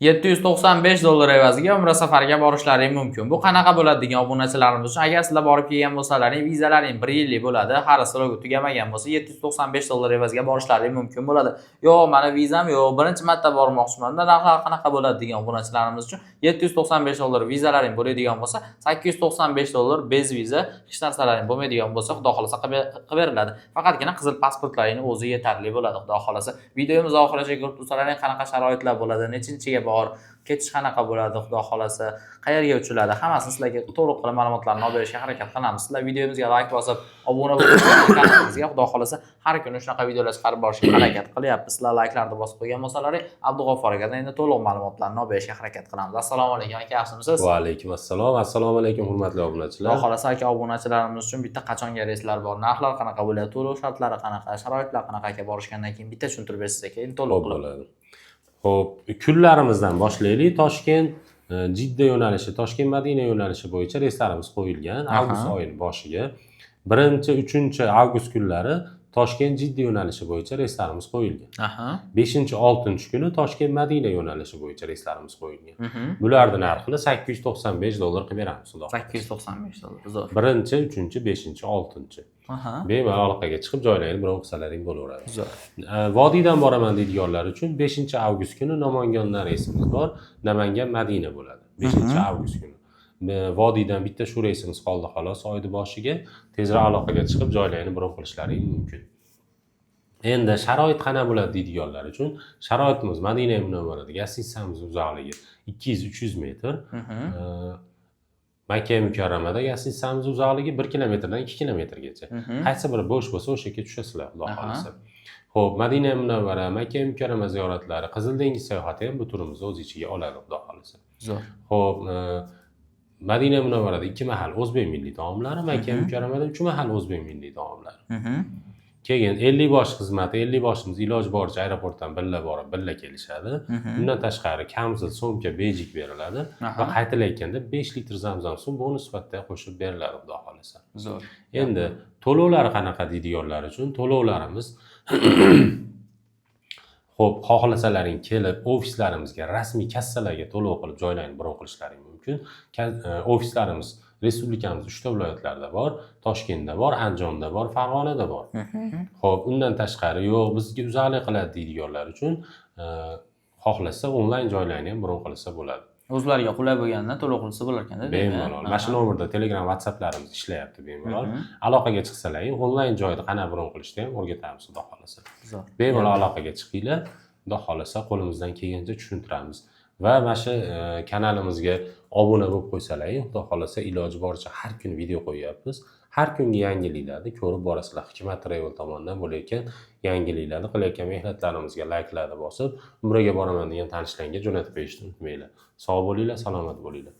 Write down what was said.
$795 evaziga umra safariga borishlaring mumkin. Bu qanaqa bo'ladi degan obunachilarimiz uchun, agar sizlar borib kelgan bo'lsalaring, vizalaring 1 yillik bo'ladi, hali srogi tugamagan bo'lsa, $795 evaziga borishlaring mumkin bo'ladi. Yo'q, mana vizam yo'q, birinchi marta bormoqchiman. Unda narxlar qanaqa bo'ladi degan obunachilarimiz uchun $795 vizalaring bo'ladigan bo'lsa, $895 bez viza, hech narsalaring bo'lmaydigan bo'lsa, xudo xolasa qilib beriladi. Faqatgina qizil pasportlaring o'zi yetarli bo'ladi, xudo xolasa. Videomiz oxirigacha ko'rib tursalaring, qanaqa sharoitlar bo'ladi, nechinchiga bor, ketish qanaqa bo'ladi, xudo xolasa, qayerga uchiladi, hammasini sizlarga to'liq qilib ma'lumotlarni olib berishga harakat qilamiz. Sizlar videomizga like bosib, obuna bo'lib, kanalimizga xudo xolasa har kuni shunaqa videolar chiqarib borishga harakat qilyapmiz. Sizlar like'larni bosib qo'ygan bo'lsalaring, Abdug'offor akadan endi to'liq ma'lumotlarni olib berishga harakat qilamiz. Assalomu alaykum aka, yaxshimisiz? Va alaykum assalom. Assalomu alaykum hurmatli obunachilar. Xudo xolasa aka, obunachilarimiz uchun bitta qachonga reyslar bor, narxlar qanaqa bo'ladi, to'lov shartlari qanaqa, sharoitlar qanaqa aka, borishgandan keyin bitta tushuntirib bersiz aka, endi to'liq qilib. Xo'p, kunlarimizdan boshlaylik. Toshkent Jidda yo'nalishi, Toshkent Madina yo'nalishi bo'yicha reyslarimiz qo'yilgan. Avgust oyining boshiga 1-3 avgust kunlari Toshkent Jidda yo'nalishi bo'yicha reyslarimiz qo'yilgan. 5-6 kuni Toshkent Madina yo'nalishi bo'yicha reyslarimiz qo'yilgan. Bularning narxini $895 qilib beramiz, xudo. $895. Zo'r. 1-3, 5, 6. Bemalol aloqaga chiqib joylaringni bron qilsalaring bo'laveradi. Zo'r. Vodiydan boraman deydiganlar uchun 5-avgust kuni Namangandan reysimiz bor. Namangan Madina bo'ladi. 5-avgust kuni. Vodiydan bitta shu reysimiz qoldi xolos oyning boshiga. Tezroq aloqaga chiqib joylaringni bron qilishlaring mumkin. Endi sharoit qana bo'ladi deydiganlar uchun sharoitimiz Madina Munavvarada gassitsamiz uzoqligi 200-300 metr. Makka Mukarramada gassitsamiz uzoqligi 1 kilometrdan 2 kilometrgacha. Qaysi biri bo'sh bo'lsa o'sha yerga tushasizlar, xudo xolasa. Xo'p, Madina Munavvara, Makka Mukarrama ziyoratlari, Qizil dengiz sayohati ham bu turimizni o'z ichiga oladi, xudo xolasa. Zo'r. Xo'p, Madina Munavvarada 2 mahal o'zbek milliy taomlari, Makka Mukarramada 3 mahal o'zbek milliy taomlari. Keyin 50 bosh xizmati, 50 boshimiz iloji boricha aeroportdan billa borib, billa kelishadi. Bundan tashqari kamzil, so'mka, bejik beriladi va qaytilayotganda 5 litr zamzam suv bonus sifatida qo'shib beriladi, xudo xolasa. Zo'r. Endi to'lovlari qanaqa deydiganlar uchun to'lovlarimiz xo'p, xohlasalaring kelib ofislarimizga, rasmiy kassalarga to'lov qilib joylarini bron qilishlaring mumkin. Ofislarimiz respublikamiz 3 ta viloyatlarda bor, Toshkentda bor, Andijonda bor, Farg'onada bor. Xo'p, undan tashqari yo'q, bizga uzoqlik qiladi deydiganlar uchun xohlasa onlayn joylarini ham bron qilsa bo'ladi. O'zlariga qulay bo'lganda to'lov qilsa bo'lar ekanda. Bemalol. Mana shu nomerda Telegram, WhatsApplarimiz ishlayapti bemalol. Aloqaga chiqsalaring, onlayn joyda qanday bron qilishni ham o'rgatamiz, xudo xolasa. Bemalol aloqaga chiqinglar, xudo xolasa qo'limizdan kelgancha tushuntiramiz. Va mana shu kanalimizga obuna bo'lib qo'ysalaring, xudo xolasa iloji boricha har kun video qo'yyapmiz. Har kungi yangiliklarni ko'rib borasizlar. Hikmat Travel tomonidan bo'layotgan yangiliklarni, qilayotgan mehnatlarimizga like'larni bosib, umraga boraman degan tanishlarga jo'natib qo'yishni unutmanglar. Sog' bo'linglar, salomat bo'linglar.